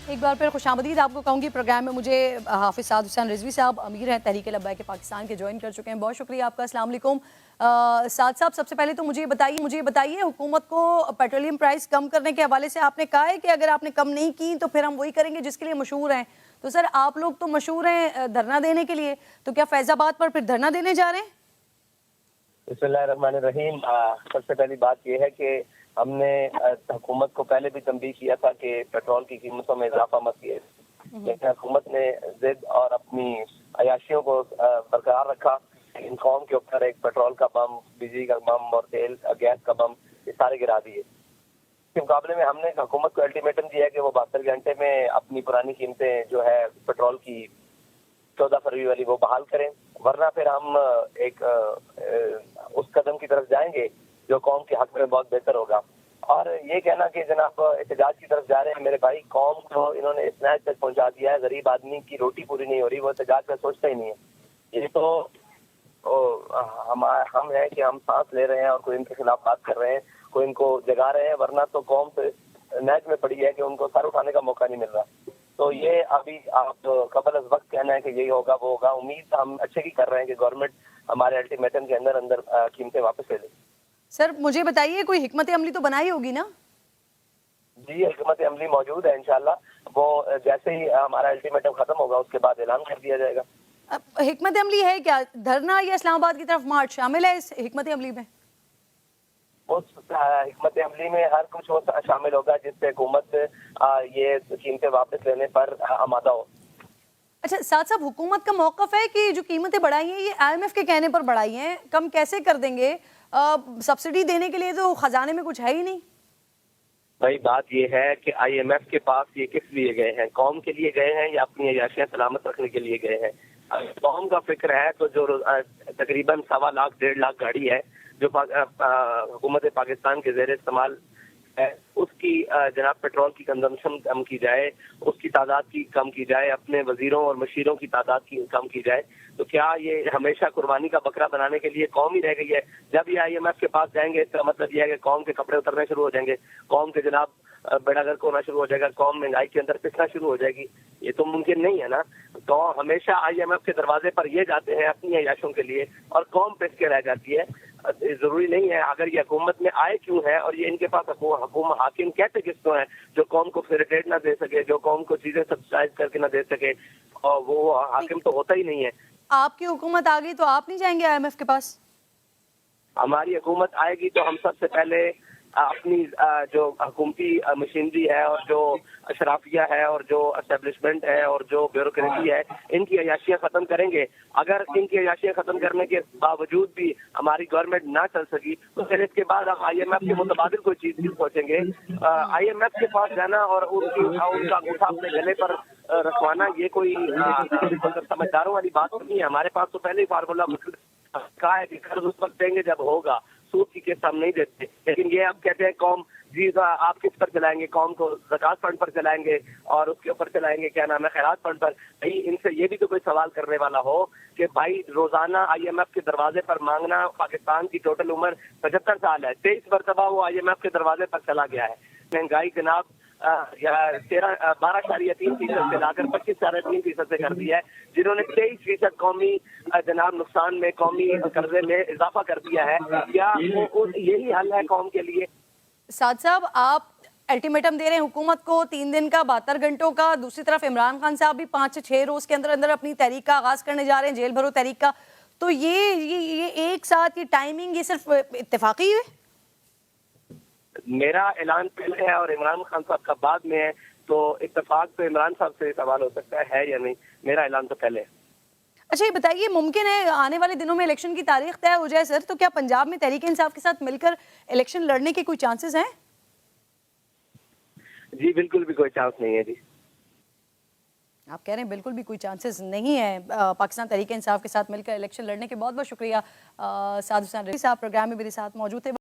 एक बार फिर खुशामदीद आपको कहूँगी प्रोग्राम में। मुझे हाफिज़ साद हुसैन रिजवी साहब अमीर हैं तहरीक लब्बैक पाकिस्तान के, ज्वाइन कर चुके हैं। बहुत शुक्रिया आपका। अस्सलाम वालेकुम साद साहब, सबसे पहले तो मुझे बताइए हुकूमत को पेट्रोलियम प्राइस कम करने के हवाले से आपने कहा है कि अगर आपने कम नहीं की तो फिर हम वही करेंगे जिसके लिए मशहूर हैं। तो सर आप लोग तो मशहूर हैं धरना देने के लिए, तो क्या फैज़ाबाद पर फिर धरना देने जा रहे हैं? बिस्मिल्लाहिर्रहमानिर्रहीम। सबसे पहली बात यह है कि हमने हुकूमत को पहले भी तंबीह किया था कि पेट्रोल की कीमतों में इजाफा मत किए, लेकिन हुकूमत ने जिद और अपनी अयाशियों को बरकरार रखा। इन कौम के ऊपर एक पेट्रोल का बम, बिजली का बम और तेल गैस का बम ये सारे गिरा दिए। इसके मुकाबले में हमने हुकूमत को अल्टीमेटम दिया कि वो 72 घंटे में अपनी पुरानी कीमतें जो है पेट्रोल की 14 फरवरी वाली वो बहाल करें, वरना फिर हम एक उस कदम की तरफ जाएंगे जो कौम के हक में बहुत बेहतर होगा। और ये कहना कि जनाब एहतजाज की तरफ जा रहे हैं, मेरे भाई कौम को इन्होंने स्नैच तक पहुंचा दिया है। गरीब आदमी की रोटी पूरी नहीं हो रही, वो एहतजाज का सोचता ही नहीं है। ये तो हम हैं कि हम सांस ले रहे हैं और कोई इनके खिलाफ बात कर रहे हैं, कोई इनको जगा रहे हैं, वरना तो कौम से मैच में पड़ी है कि उनको सर उठाने का मौका नहीं मिल रहा। तो ये अभी आप कबल अज वक्त कहना है कि यही होगा वो होगा, उम्मीद हम अच्छे की कर रहे हैं कि गवर्नमेंट हमारे अल्टीमेटम के अंदर अंदर कीमतें वापस ले ले। सर मुझे बताइए कोई हिकमत अमली तो बनाई होगी ना? जी, हिकमत अमली मौजूद है। इंशाल्लाह वो जैसे ही हमारा अल्टीमेटम खत्म होगा उसके बाद ऐलान कर दिया जाएगा। हिकमत अमली है क्या? धरना या इस्लामाबाद की तरफ मार्च शामिल है इस हिकमत अमली में? उस हिकमत अमली में हर कुछ वो शामिल होगा जिससे हुकूमत ये कीमतें वापस लेने पर आमादा हो। अच्छा साथ साहब, हुकूमत का मौक़िफ़ है कि जो कीमतें बढ़ाई हैं ये IMF के कहने पर बढ़ाई हैं, कम कैसे कर देंगे? सब्सिडी देने के लिए तो खजाने में कुछ है ही नहीं। भाई बात ये है कि IMF के पास ये किस लिए गए हैं? कौम के लिए गए हैं या अपनी अयाशियां सलामत रखने के लिए गए हैं? कौम का फिक्र है तो जो तकरीबन 1.25 लाख 1.5 लाख गाड़ी है जो हुकूमत पाकिस्तान के ज़ेर इस्तेमाल है, उसकी जनाब पेट्रोल की कंजम्पशन कम की जाए, उसकी तादाद की कम की जाए, अपने वजीरों और मशीरों की तादाद की कम की जाए। तो क्या ये हमेशा कुर्बानी का बकरा बनाने के लिए कौम ही रह गई है? जब ये IMF के पास जाएंगे इसका मतलब यह है कि कौम के कपड़े उतरने शुरू हो जाएंगे, कौम के जनाब बेड़ा गर्क होना शुरू हो जाएगा, कौम महंगाई के अंदर पिसना शुरू हो जाएगी। ये तो मुमकिन नहीं है ना। तो हमेशा IMF के दरवाजे पर ये जाते हैं अपनी अयाशों के लिए और कौम पिस के रह जाती है। जरूरी नहीं है। अगर ये हुकूमत में आए क्यों है और ये इनके पास हाकिम कहते किसको है जो कौम को फैसिलिटेट ना दे सके, जो कौम को चीजें सब्सिडाइज करके ना दे सके, और वो हाकिम तो होता ही नहीं है। आपकी हुकूमत आ गई तो आप नहीं जाएंगे IMF के पास? हमारी हुकूमत आएगी तो हम सबसे पहले अपनी जो हुकूमती मशीनरी है और जो अशराफिया है और जो एस्टेब्लिशमेंट है और जो ब्यूरोक्रेसी है, इनकी अयाशियां खत्म करेंगे। अगर इनकी अयाशियां खत्म करने के बावजूद भी हमारी गवर्नमेंट ना चल सकी तो फिर इसके बाद हम IMF के मुतबादिल कोई चीज नहीं सोचेंगे। IMF के पास जाना और उनका अंगूठा अपने गले पर रखवाना ये कोई समझदारों वाली बात नहीं है। हमारे पास तो पहले ही फार्मूला कहा है कि कर्ज उस वक्त देंगे जब होगा, सूद की किस्त हम नहीं देते। लेकिन ये आप कहते हैं कौम जी आप किस पर चलाएंगे? कौम को ज़कात फंड पर चलाएंगे और उसके ऊपर चलाएंगे क्या नाम है खैरात फंड पर। भाई इनसे ये भी तो कोई सवाल करने वाला हो कि भाई रोजाना IMF के दरवाजे पर मांगना, पाकिस्तान की टोटल उम्र 75 साल है, 23 मरतबा वो IMF के दरवाजे पर चला गया है। महंगाई जनाब 12.3% से लाकर 25.3% से कर दिया है, जिन्होंने 23% कौमी जनाब नुकसान में, कौमी कर्जे में इजाफा कर दिया है। क्या यही हल है कौम के लिए? साद साहब, आप अल्टीमेटम दे रहे हैं हुकूमत को 3 दिन का, 72 घंटों का। दूसरी तरफ इमरान खान साहब भी 5 से 6 रोज के अंदर अंदर अपनी तहरीक का आगाज करने जा रहे हैं, जेल भरो तहरीक का। तो ये एक साथ ये टाइमिंग ये सिर्फ इत्तेफाकी है? मेरा ऐलान पहले है और इमरान खान साहब का बाद में है, तो इत्तेफाक तो इमरान साहब से सवाल हो सकता है या नहीं। मेरा ऐलान तो पहले है। अच्छा ये बताइए, मुमकिन है आने वाले दिनों में इलेक्शन की तारीख तय हो जाए सर? तो क्या पंजाब में तहरीक इंसाफ के साथ मिलकर इलेक्शन लड़ने के कोई चांसेस हैं? जी बिल्कुल भी कोई चांस नहीं है। जी आप कह रहे हैं बिल्कुल भी कोई चांसेस नहीं है पाकिस्तान तहरीक इंसाफ के साथ मिलकर इलेक्शन लड़ने के। बहुत बहुत शुक्रिया साद हुसैन रिजवी साहब, प्रोग्राम में मेरे साथ मौजूद थे।